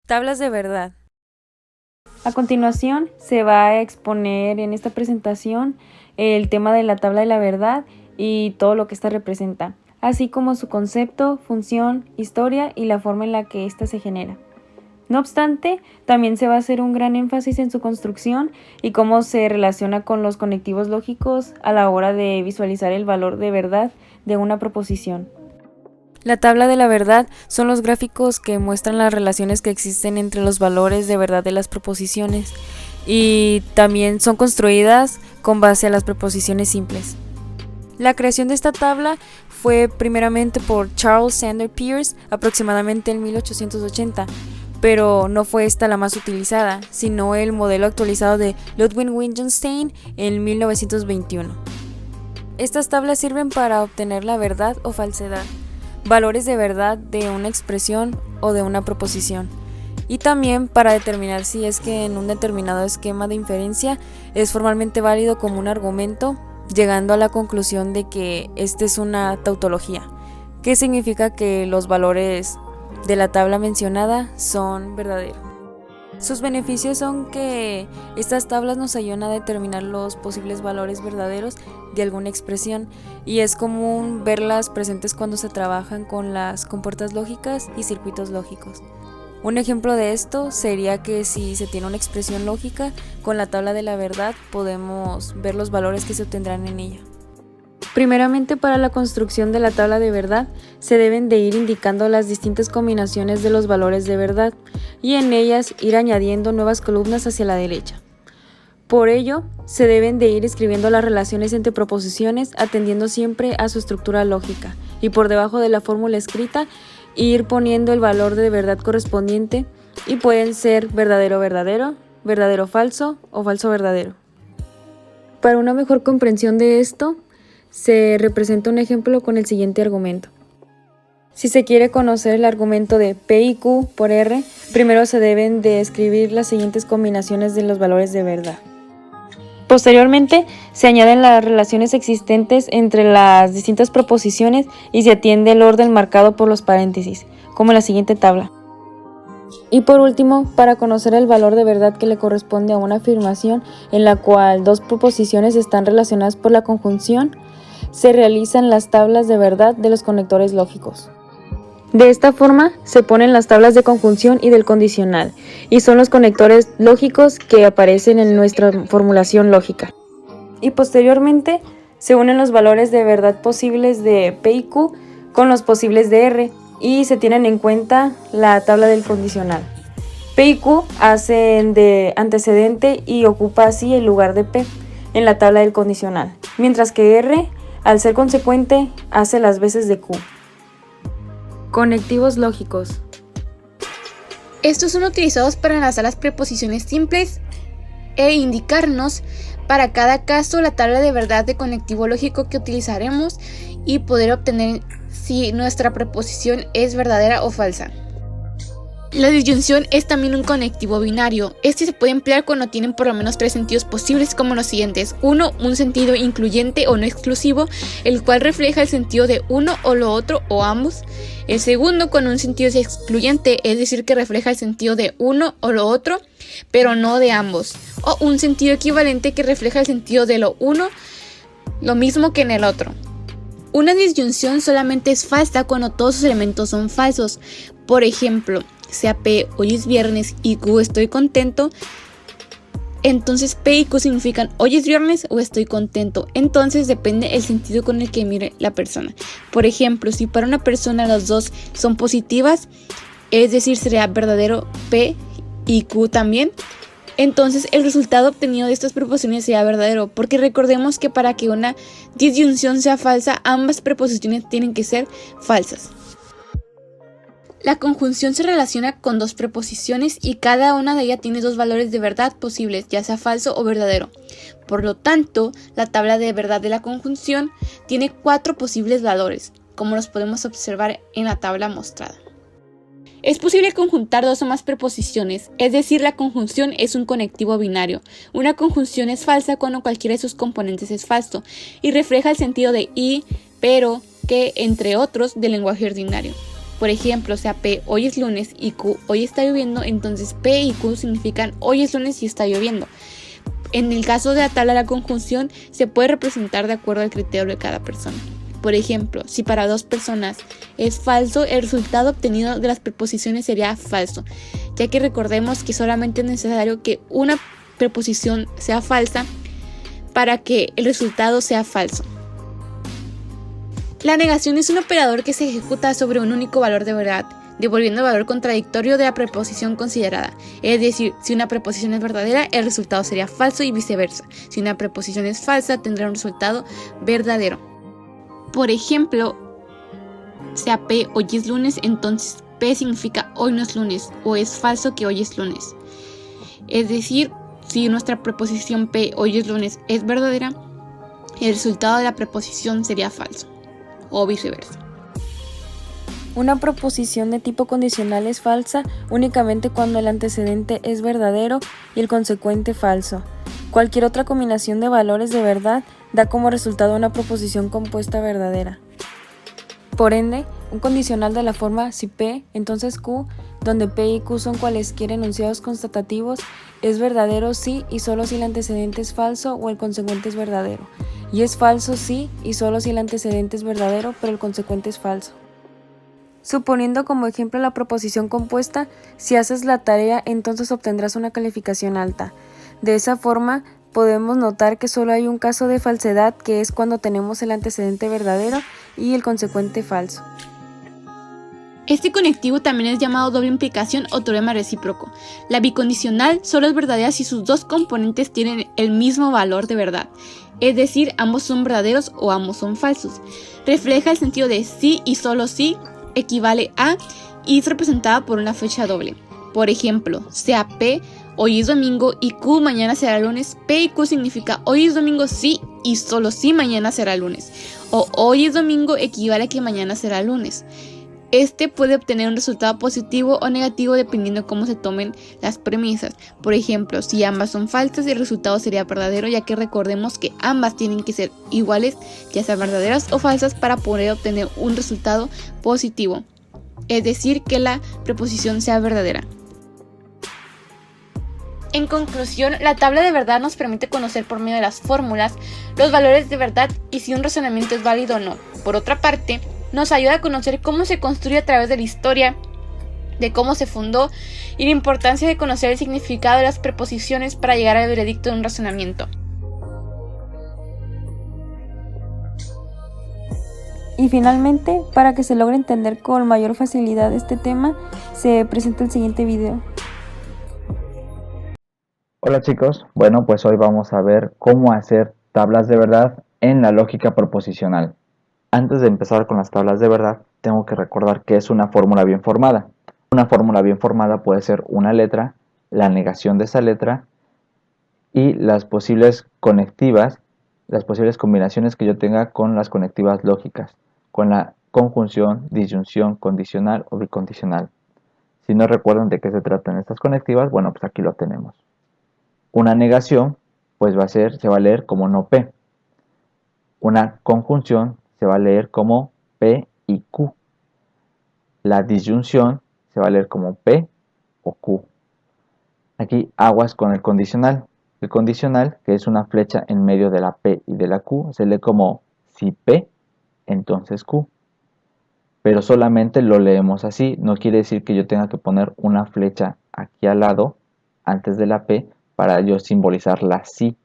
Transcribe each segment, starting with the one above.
Tablas de verdad. A continuación, se va a exponer en esta presentación el tema de la tabla de la verdad y todo lo que ésta representa, así como su concepto, función, historia y la forma en la que ésta se genera. No obstante, también se va a hacer un gran énfasis en su construcción y cómo se relaciona con los conectivos lógicos a la hora de visualizar el valor de verdad de una proposición. La tabla de la verdad son los gráficos que muestran las relaciones que existen entre los valores de verdad de las proposiciones y también son construidas con base a las proposiciones simples. La creación de esta tabla fue primeramente por Charles Sanders Peirce aproximadamente en 1880, pero no fue esta la más utilizada, sino el modelo actualizado de Ludwig Wittgenstein en 1921. Estas tablas sirven para obtener la verdad o falsedad, valores de verdad de una expresión o de una proposición, y también para determinar si es que en un determinado esquema de inferencia es formalmente válido como un argumento, llegando a la conclusión de que este es una tautología, que significa que los valores de la tabla mencionada son verdaderos. Sus beneficios son que estas tablas nos ayudan a determinar los posibles valores verdaderos de alguna expresión y es común verlas presentes cuando se trabajan con las compuertas lógicas y circuitos lógicos. Un ejemplo de esto sería que si se tiene una expresión lógica, con la tabla de la verdad podemos ver los valores que se obtendrán en ella. Primeramente, para la construcción de la tabla de verdad, se deben de ir indicando las distintas combinaciones de los valores de verdad y en ellas ir añadiendo nuevas columnas hacia la derecha. Por ello, se deben de ir escribiendo las relaciones entre proposiciones atendiendo siempre a su estructura lógica y por debajo de la fórmula escrita ir poniendo el valor de verdad correspondiente y pueden ser verdadero verdadero, verdadero falso o falso verdadero. Para una mejor comprensión de esto, se representa un ejemplo con el siguiente argumento. Si se quiere conocer el argumento de P y Q por R, primero se deben de escribir las siguientes combinaciones de los valores de verdad. Posteriormente, se añaden las relaciones existentes entre las distintas proposiciones y se atiende el orden marcado por los paréntesis, como en la siguiente tabla. Y por último, para conocer el valor de verdad que le corresponde a una afirmación en la cual dos proposiciones están relacionadas por la conjunción, se realizan las tablas de verdad de los conectores lógicos. De esta forma se ponen las tablas de conjunción y del condicional, y son los conectores lógicos que aparecen en nuestra formulación lógica. Y posteriormente se unen los valores de verdad posibles de P y Q con los posibles de R, y se tienen en cuenta la tabla del condicional. P y Q hacen de antecedente y ocupa así el lugar de P en la tabla del condicional, mientras que R, al ser consecuente, hace las veces de Q. Conectivos lógicos. Estos son utilizados para enlazar las preposiciones simples e indicarnos para cada caso la tabla de verdad de conectivo lógico que utilizaremos y poder obtener si nuestra preposición es verdadera o falsa. La disyunción es también un conectivo binario. Este se puede emplear cuando tienen por lo menos tres sentidos posibles como los siguientes. 1. Un sentido incluyente o no exclusivo, el cual refleja el sentido de uno o lo otro o ambos. El segundo con un sentido excluyente, es decir, que refleja el sentido de uno o lo otro, pero no de ambos. O un sentido equivalente que refleja el sentido de lo uno, lo mismo que en el otro. Una disyunción solamente es falsa cuando todos sus elementos son falsos. Por ejemplo, sea P, hoy es viernes, y Q, estoy contento, entonces P y Q significan hoy es viernes o estoy contento. Entonces depende el sentido con el que mire la persona. Por ejemplo, si para una persona las dos son positivas, es decir, sería verdadero P y Q también, entonces el resultado obtenido de estas preposiciones sea verdadero, porque recordemos que para que una disyunción sea falsa, ambas preposiciones tienen que ser falsas. La conjunción se relaciona con dos preposiciones y cada una de ellas tiene dos valores de verdad posibles, ya sea falso o verdadero. Por lo tanto, la tabla de verdad de la conjunción tiene 4 posibles valores, como los podemos observar en la tabla mostrada. Es posible conjuntar dos o más preposiciones, es decir, la conjunción es un conectivo binario. Una conjunción es falsa cuando cualquiera de sus componentes es falso y refleja el sentido de y, pero, que, entre otros, del lenguaje ordinario. Por ejemplo, sea P hoy es lunes y Q hoy está lloviendo, entonces P y Q significan hoy es lunes y está lloviendo. En el caso de la tabla de la conjunción, se puede representar de acuerdo al criterio de cada persona. Por ejemplo, si para 2 personas es falso, el resultado obtenido de las preposiciones sería falso, ya que recordemos que solamente es necesario que una preposición sea falsa para que el resultado sea falso. La negación es un operador que se ejecuta sobre un único valor de verdad, devolviendo el valor contradictorio de la preposición considerada. Es decir, si una preposición es verdadera, el resultado sería falso y viceversa. Si una preposición es falsa, tendrá un resultado verdadero. Por ejemplo, sea P hoy es lunes, entonces P significa hoy no es lunes, o es falso que hoy es lunes. Es decir, si nuestra preposición P hoy es lunes es verdadera, el resultado de la preposición sería falso, o viceversa. Una proposición de tipo condicional es falsa únicamente cuando el antecedente es verdadero y el consecuente falso. Cualquier otra combinación de valores de verdad da como resultado una proposición compuesta verdadera. Por ende, un condicional de la forma si P, entonces Q, donde P y Q son cualesquier enunciados constatativos, es verdadero si y solo si el antecedente es falso o el consecuente es verdadero. Y es falso si y solo si el antecedente es verdadero pero el consecuente es falso. Suponiendo como ejemplo la proposición compuesta, si haces la tarea entonces obtendrás una calificación alta. De esa forma, podemos notar que solo hay un caso de falsedad, que es cuando tenemos el antecedente verdadero y el consecuente falso. Este conectivo también es llamado doble implicación o teorema recíproco. La bicondicional solo es verdadera si sus dos componentes tienen el mismo valor de verdad, es decir, ambos son verdaderos o ambos son falsos. Refleja el sentido de sí y solo sí equivale a y es representada por una fecha doble. Por ejemplo, sea P hoy es domingo y Q mañana será lunes, P y Q significa hoy es domingo sí y solo sí mañana será lunes, o hoy es domingo equivale a que mañana será lunes. Este puede obtener un resultado positivo o negativo dependiendo de cómo se tomen las premisas. Por ejemplo, si ambas son falsas, el resultado sería verdadero, ya que recordemos que ambas tienen que ser iguales, ya sean verdaderas o falsas, para poder obtener un resultado positivo. Es decir, que la preposición sea verdadera. En conclusión, la tabla de verdad nos permite conocer por medio de las fórmulas los valores de verdad y si un razonamiento es válido o no. Por otra parte, nos ayuda a conocer cómo se construye a través de la historia, de cómo se fundó y la importancia de conocer el significado de las preposiciones para llegar al veredicto de un razonamiento. Y finalmente, para que se logre entender con mayor facilidad este tema, se presenta el siguiente video. Hola chicos, bueno pues hoy vamos a ver cómo hacer tablas de verdad en la lógica proposicional. Antes de empezar con las tablas de verdad, tengo que recordar que es una fórmula bien formada. Una fórmula bien formada puede ser una letra, la negación de esa letra y las posibles conectivas, las posibles combinaciones que yo tenga con las conectivas lógicas, con la conjunción, disyunción, condicional o bicondicional. Si no recuerdan de qué se tratan estas conectivas, bueno, pues aquí lo tenemos. Una negación, pues se va a leer como no P. Una conjunción se va a leer como P y Q. La disyunción se va a leer como P o Q. Aquí aguas con el condicional. El condicional, que es una flecha en medio de la P y de la Q, se lee como si P, entonces Q. Pero solamente lo leemos así. No quiere decir que yo tenga que poner una flecha aquí al lado, antes de la P, para yo simbolizar la sí.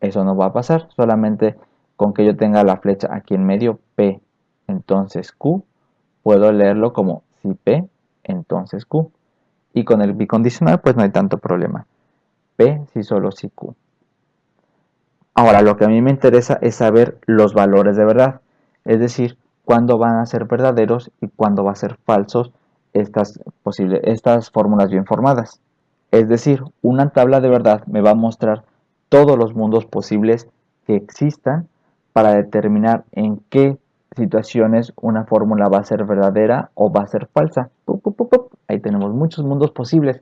Eso no va a pasar, solamente con que yo tenga la flecha aquí en medio, P, entonces Q, puedo leerlo como si P, entonces Q. Y con el bicondicional pues no hay tanto problema. P si solo si Q. Ahora lo que a mí me interesa es saber los valores de verdad, es decir, cuándo van a ser verdaderos y cuándo van a ser falsos estas fórmulas bien formadas. Es decir, una tabla de verdad me va a mostrar todos los mundos posibles que existan para determinar en qué situaciones una fórmula va a ser verdadera o va a ser falsa. Ahí tenemos muchos mundos posibles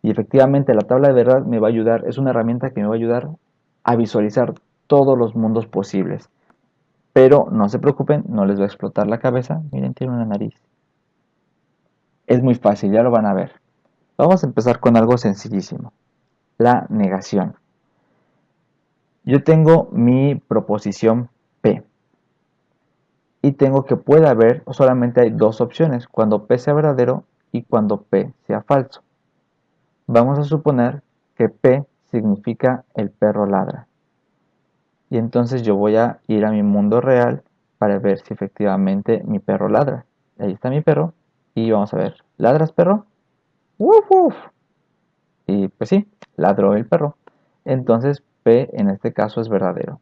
y efectivamente la tabla de verdad me va a ayudar, es una herramienta que me va a ayudar a visualizar todos los mundos posibles. Pero no se preocupen, no les va a explotar la cabeza. Miren, tiene una nariz. Es muy fácil, ya lo van a ver. Vamos a empezar con algo sencillísimo. La negación. Yo tengo mi proposición P. Y tengo que puede haber, solamente hay dos opciones, cuando P sea verdadero y cuando P sea falso. Vamos a suponer que P significa el perro ladra. Y entonces yo voy a ir a mi mundo real para ver si efectivamente mi perro ladra. Ahí está mi perro y vamos a ver, ¿ladras, perro? ¡Uf, uf! Y pues sí, ladró el perro. Entonces P en este caso es verdadero.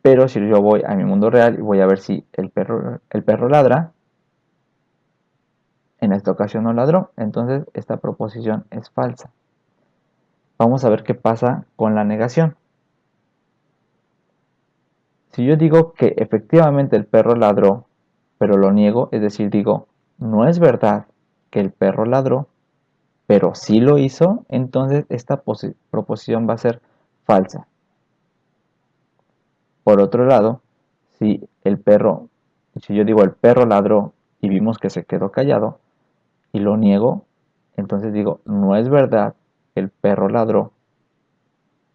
Pero si yo voy a mi mundo real y voy a ver si el perro ladra, en esta ocasión no ladró, entonces esta proposición es falsa. Vamos a ver qué pasa con la negación. Si yo digo que efectivamente el perro ladró, pero lo niego, es decir, digo, no es verdad que el perro ladró, pero sí lo hizo, entonces esta proposición va a ser falsa. Por otro lado, si yo digo el perro ladró y vimos que se quedó callado y lo niego, entonces digo, no es verdad que el perro ladró,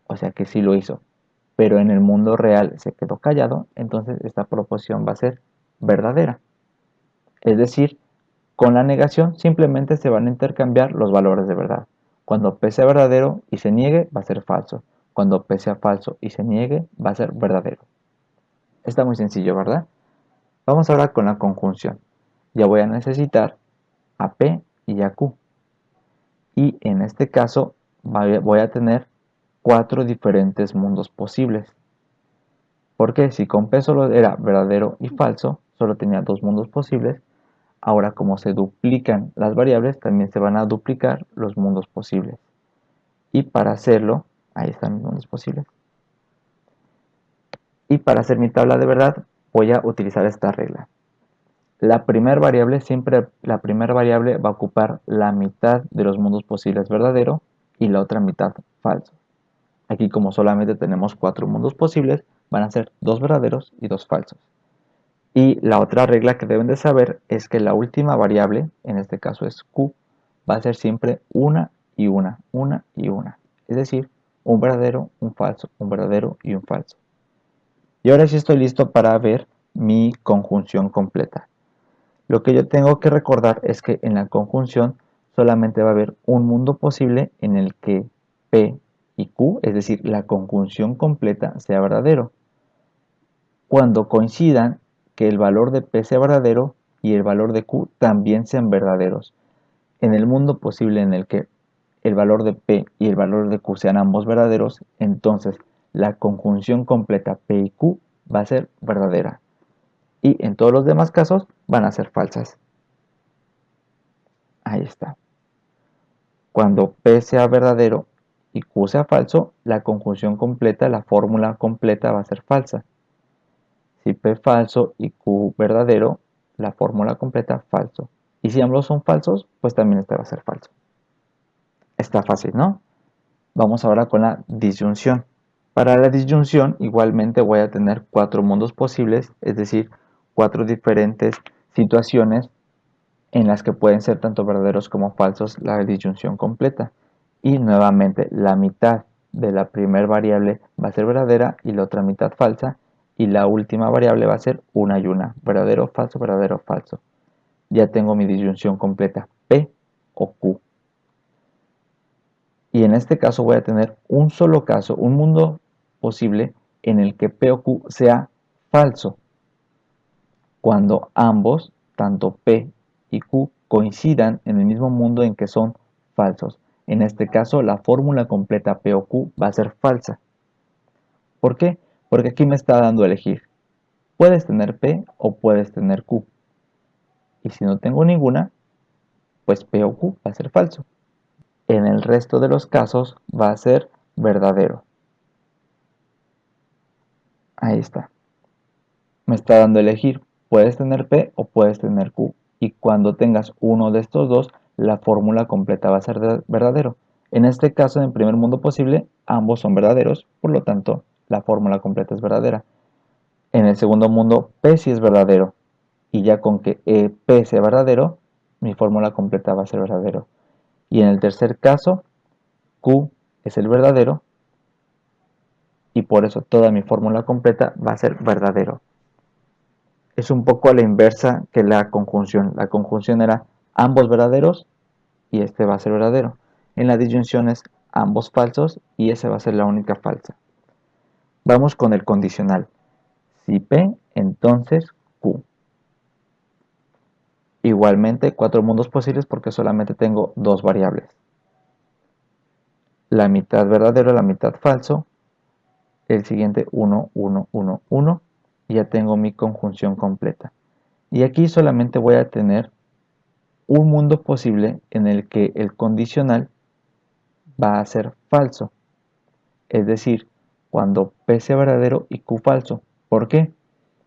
o sea que sí lo hizo, pero en el mundo real se quedó callado, entonces esta proposición va a ser verdadera. Es decir, con la negación simplemente se van a intercambiar los valores de verdad. Cuando P sea verdadero y se niegue, va a ser falso. Cuando P sea falso y se niegue, va a ser verdadero. Está muy sencillo, ¿verdad? Vamos ahora con la conjunción. Ya voy a necesitar a P y a Q. Y en este caso voy a tener 4 diferentes mundos posibles. Porque si con P solo era verdadero y falso, solo tenía 2 mundos posibles. Ahora, como se duplican las variables, también se van a duplicar los mundos posibles. Y para hacerlo, ahí están mis mundos posibles. Y para hacer mi tabla de verdad, voy a utilizar esta regla. La primera variable va a ocupar la mitad de los mundos posibles verdadero y la otra mitad falso. Aquí, como solamente tenemos 4 mundos posibles, van a ser 2 verdaderos y 2 falsos. Y la otra regla que deben de saber es que la última variable, en este caso es Q, va a ser siempre una y una. Es decir, un verdadero, un falso, un verdadero y un falso. Y ahora sí estoy listo para ver mi conjunción completa. Lo que yo tengo que recordar es que en la conjunción solamente va a haber un mundo posible en el que P y Q, es decir, la conjunción completa, sea verdadero. Cuando coincidan que el valor de P sea verdadero y el valor de Q también sean verdaderos. En el mundo posible en el que el valor de P y el valor de Q sean ambos verdaderos, entonces la conjunción completa P y Q va a ser verdadera. Y en todos los demás casos van a ser falsas. Ahí está. Cuando P sea verdadero y Q sea falso, la conjunción completa, la fórmula completa va a ser falsa. Si P falso y Q verdadero, la fórmula completa falso. Y si ambos son falsos, pues también este va a ser falso. Está fácil, ¿no? Vamos ahora con la disyunción. Para la disyunción, igualmente voy a tener 4 mundos posibles, es decir, 4 diferentes situaciones en las que pueden ser tanto verdaderos como falsos la disyunción completa. Y nuevamente, la mitad de la primera variable va a ser verdadera y la otra mitad falsa. Y la última variable va a ser una y una, verdadero, falso. Ya tengo mi disyunción completa, P o Q. Y en este caso voy a tener un solo caso, un mundo posible en el que P o Q sea falso. Cuando ambos, tanto P y Q, coincidan en el mismo mundo en que son falsos. En este caso, la fórmula completa P o Q va a ser falsa. ¿Por qué? Porque aquí me está dando a elegir. Puedes tener P o puedes tener Q. Y si no tengo ninguna, pues P o Q va a ser falso. En el resto de los casos va a ser verdadero. Ahí está. Me está dando a elegir. Puedes tener P o puedes tener Q. Y cuando tengas uno de estos dos, la fórmula completa va a ser verdadero. En este caso, en el primer mundo posible, ambos son verdaderos. Por lo tanto, la fórmula completa es verdadera. En el segundo mundo, P sí es verdadero. Y ya con que P sea verdadero, mi fórmula completa va a ser verdadero. Y en el tercer caso, Q es el verdadero. Y por eso toda mi fórmula completa va a ser verdadero. Es un poco a la inversa que la conjunción. La conjunción era ambos verdaderos y este va a ser verdadero. En la disyunción es ambos falsos y ese va a ser la única falsa. Vamos con el condicional. Si P, entonces Q. Igualmente, 4 mundos posibles porque solamente tengo 2 variables. La mitad verdadero, la mitad falso. El siguiente 1, 1, 1, 1. Y ya tengo mi conjunción completa. Y aquí solamente voy a tener un mundo posible en el que el condicional va a ser falso. Es decir, cuando P sea verdadero y Q falso. ¿Por qué?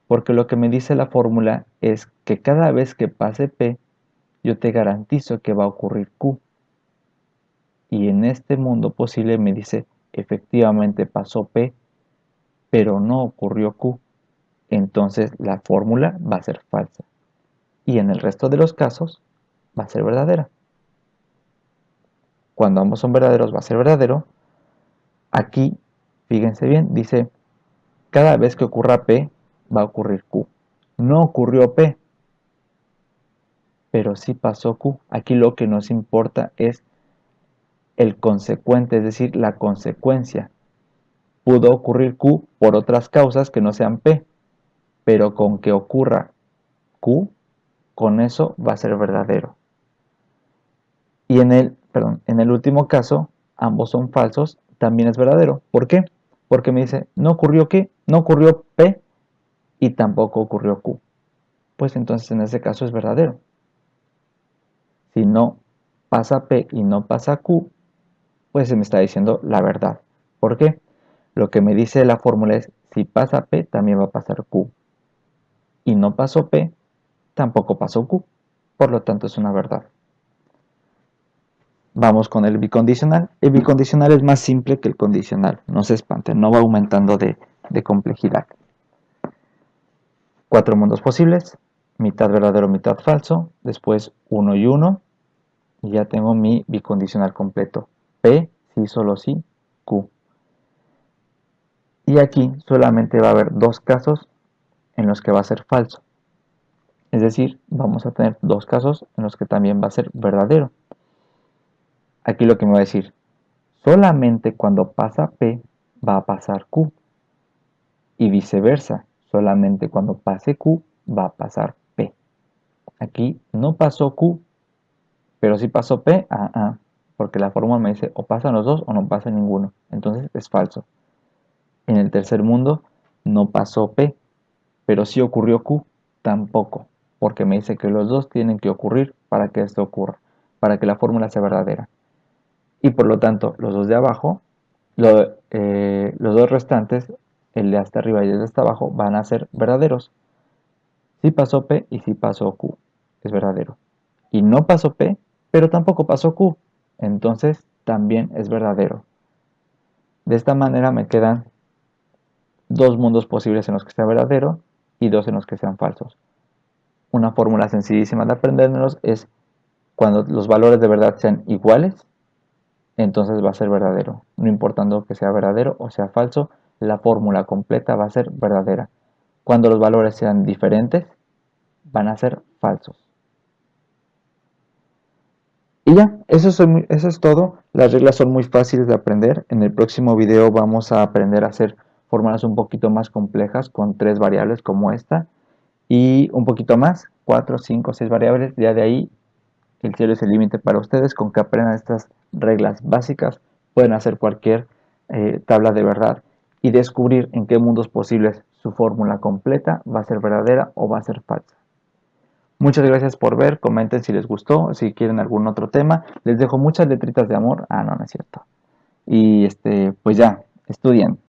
Porque lo que me dice la fórmula es que cada vez que pase P, yo te garantizo que va a ocurrir Q. Y en este mundo posible me dice, efectivamente pasó P, pero no ocurrió Q. Entonces la fórmula va a ser falsa. Y en el resto de los casos va a ser verdadera. Cuando ambos son verdaderos va a ser verdadero. Aquí, fíjense bien, dice, cada vez que ocurra P, va a ocurrir Q. No ocurrió P, pero sí pasó Q. Aquí lo que nos importa es el consecuente, es decir, la consecuencia. Pudo ocurrir Q por otras causas que no sean P, pero con que ocurra Q, con eso va a ser verdadero. Y en el último caso, ambos son falsos, también es verdadero. ¿Por qué? Porque me dice, no ocurrió ¿qué? No ocurrió P y tampoco ocurrió Q. Pues entonces en ese caso es verdadero. Si no pasa P y no pasa Q, pues se me está diciendo la verdad. ¿Por qué? Lo que me dice la fórmula es, si pasa P, también va a pasar Q. Y no pasó P, tampoco pasó Q. Por lo tanto es una verdad. Vamos con el bicondicional. El bicondicional es más simple que el condicional. No se espanten, no va aumentando de complejidad. 4 mundos posibles. Mitad verdadero, mitad falso. Después 1 y 1. Y ya tengo mi bicondicional completo. P, sí, solo sí, Q. Y aquí solamente va a haber 2 casos en los que va a ser falso. Es decir, vamos a tener 2 casos en los que también va a ser verdadero. Aquí lo que me va a decir, solamente cuando pasa P va a pasar Q. Y viceversa, solamente cuando pase Q va a pasar P. Aquí no pasó Q, pero sí pasó P, porque la fórmula me dice o pasan los dos o no pasa ninguno. Entonces es falso. En el tercer mundo no pasó P, pero sí ocurrió Q, tampoco, porque me dice que los dos tienen que ocurrir para que esto ocurra, para que la fórmula sea verdadera. Y por lo tanto, los dos de abajo, los dos restantes, el de hasta arriba y el de hasta abajo, van a ser verdaderos. Sí pasó P y sí pasó Q, es verdadero. Y no pasó P, pero tampoco pasó Q, entonces también es verdadero. De esta manera me quedan 2 mundos posibles en los que sea verdadero y 2 en los que sean falsos. Una fórmula sencillísima de aprendernos es cuando los valores de verdad sean iguales, entonces va a ser verdadero. No importando que sea verdadero o sea falso, la fórmula completa va a ser verdadera. Cuando los valores sean diferentes, van a ser falsos. Y ya, eso es todo. Las reglas son muy fáciles de aprender. En el próximo video vamos a aprender a hacer fórmulas un poquito más complejas con 3 variables como esta. Y un poquito más, 4, 5, 6 variables. Ya de ahí el cielo es el límite para ustedes. Con que aprendan estas reglas básicas pueden hacer cualquier tabla de verdad y descubrir en qué mundos posibles su fórmula completa va a ser verdadera o va a ser falsa. Muchas gracias por ver, comenten si les gustó, si quieren algún otro tema. Les dejo muchas letritas de amor. No es cierto. Y pues ya, estudien.